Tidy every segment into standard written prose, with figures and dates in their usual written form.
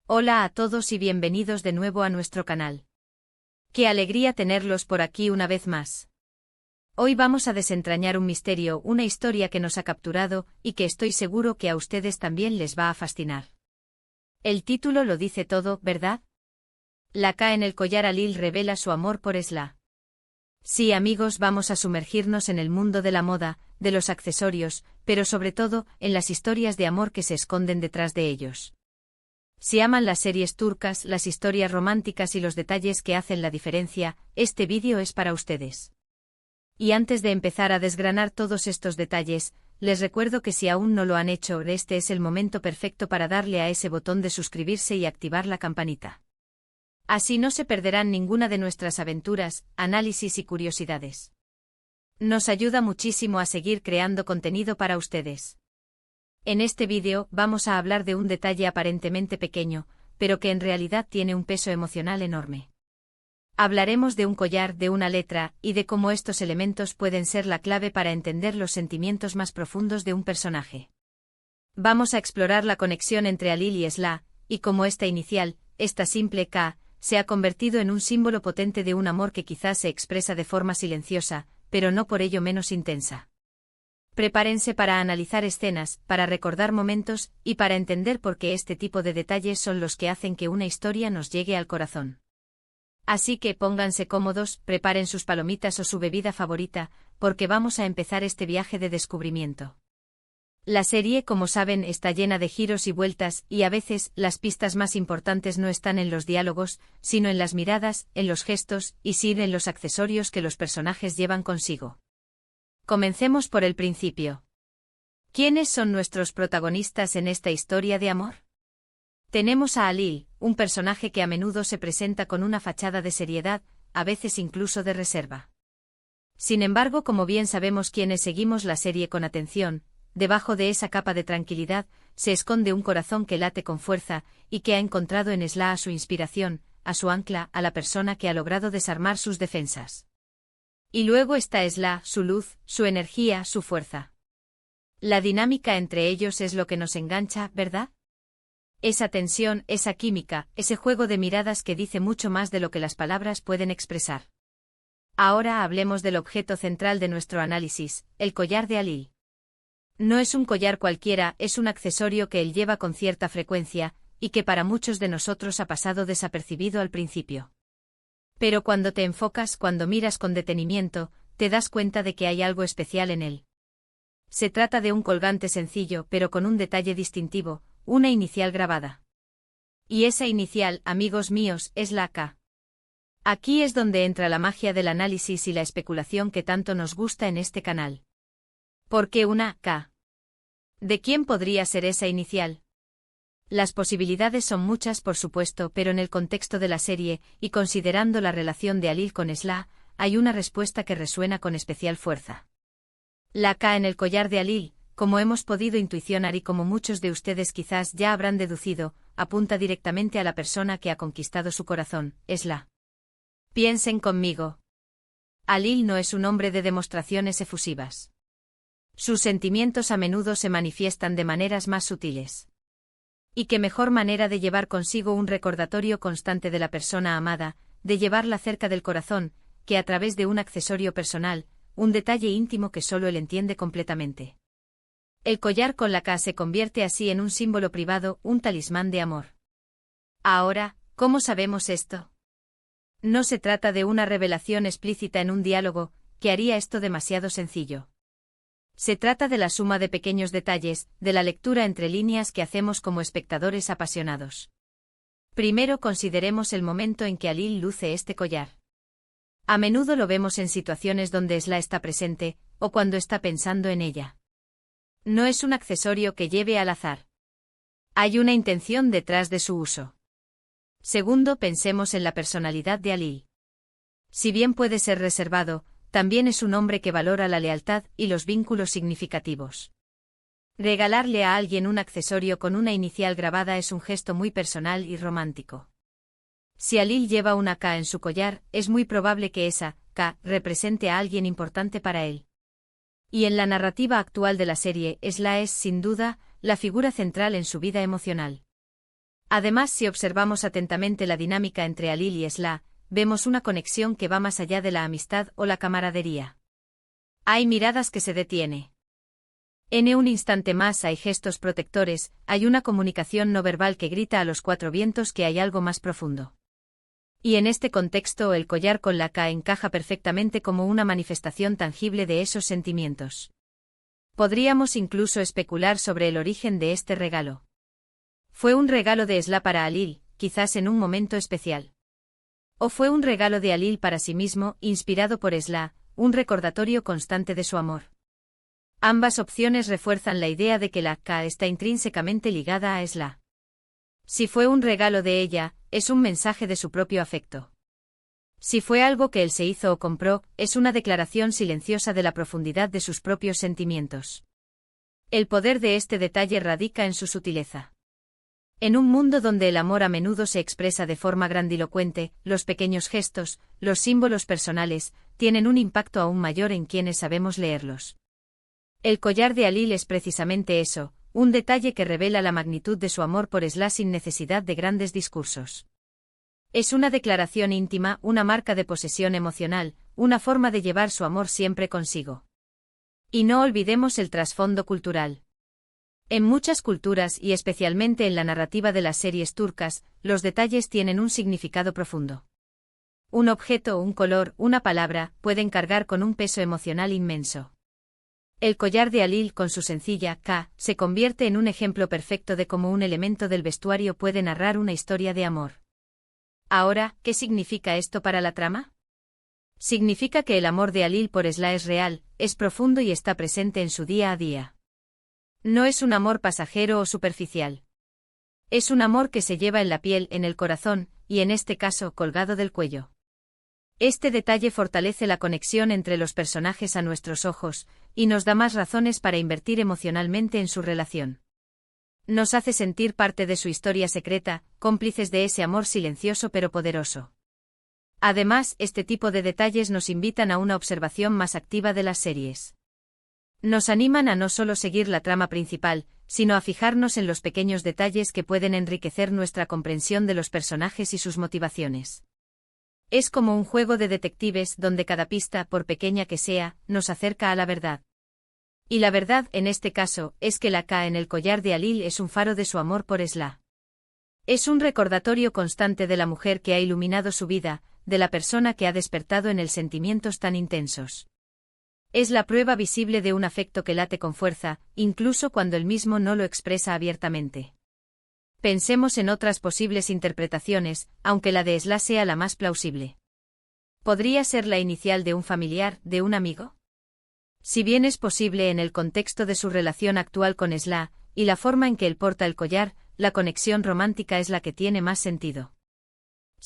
Hola a todos y bienvenidos de nuevo a nuestro canal. Qué alegría tenerlos por aquí una vez más. Hoy vamos a desentrañar un misterio, una historia que nos ha capturado y que estoy seguro que a ustedes también les va a fascinar. El título lo dice todo, ¿verdad? La K en el collar Alil revela su amor por Esla. Sí, amigos, vamos a sumergirnos en el mundo de la moda, de los accesorios, pero sobre todo, en las historias de amor que se esconden detrás de ellos. Si aman las series turcas, las historias románticas y los detalles que hacen la diferencia, este vídeo es para ustedes. Y antes de empezar a desgranar todos estos detalles, les recuerdo que si aún no lo han hecho, este es el momento perfecto para darle a ese botón de suscribirse y activar la campanita. Así no se perderán ninguna de nuestras aventuras, análisis y curiosidades. Nos ayuda muchísimo a seguir creando contenido para ustedes. En este vídeo vamos a hablar de un detalle aparentemente pequeño, pero que en realidad tiene un peso emocional enorme. Hablaremos de un collar, de una letra, y de cómo estos elementos pueden ser la clave para entender los sentimientos más profundos de un personaje. Vamos a explorar la conexión entre Alil y Esla, y cómo esta inicial, esta simple K, se ha convertido en un símbolo potente de un amor que quizás se expresa de forma silenciosa, pero no por ello menos intensa. Prepárense para analizar escenas, para recordar momentos, y para entender por qué este tipo de detalles son los que hacen que una historia nos llegue al corazón. Así que pónganse cómodos, preparen sus palomitas o su bebida favorita, porque vamos a empezar este viaje de descubrimiento. La serie, como saben, está llena de giros y vueltas, y a veces, las pistas más importantes no están en los diálogos, sino en las miradas, en los gestos, y sí en los accesorios que los personajes llevan consigo. Comencemos por el principio. ¿Quiénes son nuestros protagonistas en esta historia de amor? Tenemos a Alil, un personaje que a menudo se presenta con una fachada de seriedad, a veces incluso de reserva. Sin embargo, como bien sabemos quienes seguimos la serie con atención, debajo de esa capa de tranquilidad, se esconde un corazón que late con fuerza, y que ha encontrado en Esla a su inspiración, a su ancla, a la persona que ha logrado desarmar sus defensas. Y luego está Esla, su luz, su energía, su fuerza. La dinámica entre ellos es lo que nos engancha, ¿verdad? Esa tensión, esa química, ese juego de miradas que dice mucho más de lo que las palabras pueden expresar. Ahora hablemos del objeto central de nuestro análisis, el collar de Alil. No es un collar cualquiera, es un accesorio que él lleva con cierta frecuencia, y que para muchos de nosotros ha pasado desapercibido al principio. Pero cuando te enfocas, cuando miras con detenimiento, te das cuenta de que hay algo especial en él. Se trata de un colgante sencillo, pero con un detalle distintivo, una inicial grabada. Y esa inicial, amigos míos, es la K. Aquí es donde entra la magia del análisis y la especulación que tanto nos gusta en este canal. ¿Por qué una K? ¿De quién podría ser esa inicial? Las posibilidades son muchas, por supuesto, pero en el contexto de la serie, y considerando la relación de Alil con Esla, hay una respuesta que resuena con especial fuerza. La K en el collar de Alil, como hemos podido intuicionar y como muchos de ustedes quizás ya habrán deducido, apunta directamente a la persona que ha conquistado su corazón, Esla. Piensen conmigo. Alil no es un hombre de demostraciones efusivas. Sus sentimientos a menudo se manifiestan de maneras más sutiles. Y qué mejor manera de llevar consigo un recordatorio constante de la persona amada, de llevarla cerca del corazón, que a través de un accesorio personal, un detalle íntimo que solo él entiende completamente. El collar con la K se convierte así en un símbolo privado, un talismán de amor. Ahora, ¿cómo sabemos esto? No se trata de una revelación explícita en un diálogo, que haría esto demasiado sencillo. Se trata de la suma de pequeños detalles, de la lectura entre líneas que hacemos como espectadores apasionados. Primero consideremos el momento en que Alil luce este collar. A menudo lo vemos en situaciones donde Esla está presente, o cuando está pensando en ella. No es un accesorio que lleve al azar. Hay una intención detrás de su uso. Segundo, pensemos en la personalidad de Alil. Si bien puede ser reservado, también es un hombre que valora la lealtad y los vínculos significativos. Regalarle a alguien un accesorio con una inicial grabada es un gesto muy personal y romántico. Si Alil lleva una K en su collar, es muy probable que esa K represente a alguien importante para él. Y en la narrativa actual de la serie, Esla es, sin duda, la figura central en su vida emocional. Además, si observamos atentamente la dinámica entre Alil y Esla, vemos una conexión que va más allá de la amistad o la camaradería. Hay miradas que se detiene. En un instante más hay gestos protectores, hay una comunicación no verbal que grita a los cuatro vientos que hay algo más profundo. Y en este contexto el collar con la K encaja perfectamente como una manifestación tangible de esos sentimientos. Podríamos incluso especular sobre el origen de este regalo. ¿Fue un regalo de Esla para Alil, quizás en un momento especial? ¿O fue un regalo de Alil para sí mismo, inspirado por Esla, un recordatorio constante de su amor? Ambas opciones refuerzan la idea de que la K está intrínsecamente ligada a Esla. Si fue un regalo de ella, es un mensaje de su propio afecto. Si fue algo que él se hizo o compró, es una declaración silenciosa de la profundidad de sus propios sentimientos. El poder de este detalle radica en su sutileza. En un mundo donde el amor a menudo se expresa de forma grandilocuente, los pequeños gestos, los símbolos personales, tienen un impacto aún mayor en quienes sabemos leerlos. El collar de Alil es precisamente eso, un detalle que revela la magnitud de su amor por Esla sin necesidad de grandes discursos. Es una declaración íntima, una marca de posesión emocional, una forma de llevar su amor siempre consigo. Y no olvidemos el trasfondo cultural. En muchas culturas y especialmente en la narrativa de las series turcas, los detalles tienen un significado profundo. Un objeto, un color, una palabra, pueden cargar con un peso emocional inmenso. El collar de Alil con su sencilla K se convierte en un ejemplo perfecto de cómo un elemento del vestuario puede narrar una historia de amor. Ahora, ¿qué significa esto para la trama? Significa que el amor de Alil por Esla es real, es profundo y está presente en su día a día. No es un amor pasajero o superficial. Es un amor que se lleva en la piel, en el corazón, y en este caso, colgado del cuello. Este detalle fortalece la conexión entre los personajes a nuestros ojos, y nos da más razones para invertir emocionalmente en su relación. Nos hace sentir parte de su historia secreta, cómplices de ese amor silencioso pero poderoso. Además, este tipo de detalles nos invitan a una observación más activa de las series. Nos animan a no solo seguir la trama principal, sino a fijarnos en los pequeños detalles que pueden enriquecer nuestra comprensión de los personajes y sus motivaciones. Es como un juego de detectives donde cada pista, por pequeña que sea, nos acerca a la verdad. Y la verdad, en este caso, es que la K en el collar de Alil es un faro de su amor por Esla. Es un recordatorio constante de la mujer que ha iluminado su vida, de la persona que ha despertado en él sentimientos tan intensos. Es la prueba visible de un afecto que late con fuerza, incluso cuando él mismo no lo expresa abiertamente. Pensemos en otras posibles interpretaciones, aunque la de Esla sea la más plausible. ¿Podría ser la inicial de un familiar, de un amigo? Si bien es posible en el contexto de su relación actual con Esla, y la forma en que él porta el collar, la conexión romántica es la que tiene más sentido.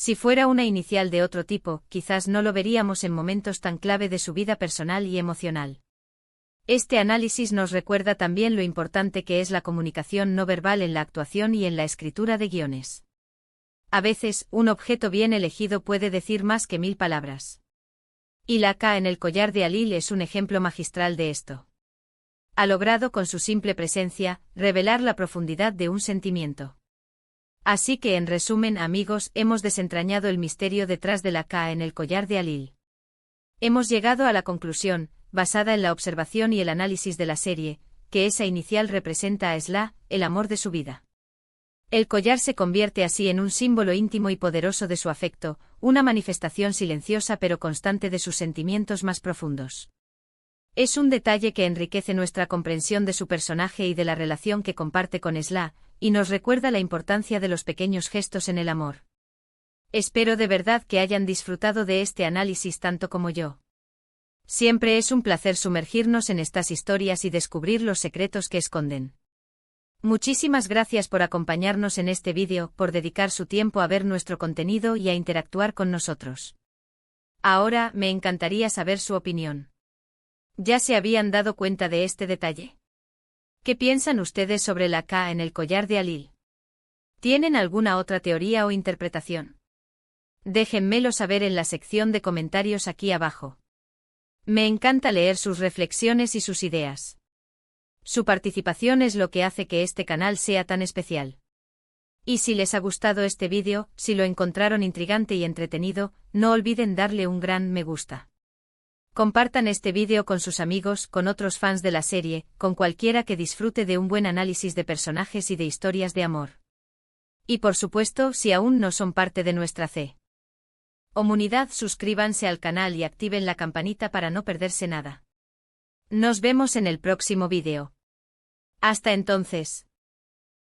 Si fuera una inicial de otro tipo, quizás no lo veríamos en momentos tan clave de su vida personal y emocional. Este análisis nos recuerda también lo importante que es la comunicación no verbal en la actuación y en la escritura de guiones. A veces, un objeto bien elegido puede decir más que 1000 palabras. Y la K en el collar de Alil es un ejemplo magistral de esto. Ha logrado con su simple presencia, revelar la profundidad de un sentimiento. Así que en resumen, amigos, hemos desentrañado el misterio detrás de la K en el collar de Alil. Hemos llegado a la conclusión, basada en la observación y el análisis de la serie, que esa inicial representa a Esla, el amor de su vida. El collar se convierte así en un símbolo íntimo y poderoso de su afecto, una manifestación silenciosa pero constante de sus sentimientos más profundos. Es un detalle que enriquece nuestra comprensión de su personaje y de la relación que comparte con Esla, y nos recuerda la importancia de los pequeños gestos en el amor. Espero de verdad que hayan disfrutado de este análisis tanto como yo. Siempre es un placer sumergirnos en estas historias y descubrir los secretos que esconden. Muchísimas gracias por acompañarnos en este vídeo, por dedicar su tiempo a ver nuestro contenido y a interactuar con nosotros. Ahora, me encantaría saber su opinión. ¿Ya se habían dado cuenta de este detalle? ¿Qué piensan ustedes sobre la K en el collar de Alil? ¿Tienen alguna otra teoría o interpretación? Déjenmelo saber en la sección de comentarios aquí abajo. Me encanta leer sus reflexiones y sus ideas. Su participación es lo que hace que este canal sea tan especial. Y si les ha gustado este vídeo, si lo encontraron intrigante y entretenido, no olviden darle un gran me gusta. Compartan este vídeo con sus amigos, con otros fans de la serie, con cualquiera que disfrute de un buen análisis de personajes y de historias de amor. Y por supuesto, si aún no son parte de nuestra comunidad, suscríbanse al canal y activen la campanita para no perderse nada. Nos vemos en el próximo vídeo. Hasta entonces.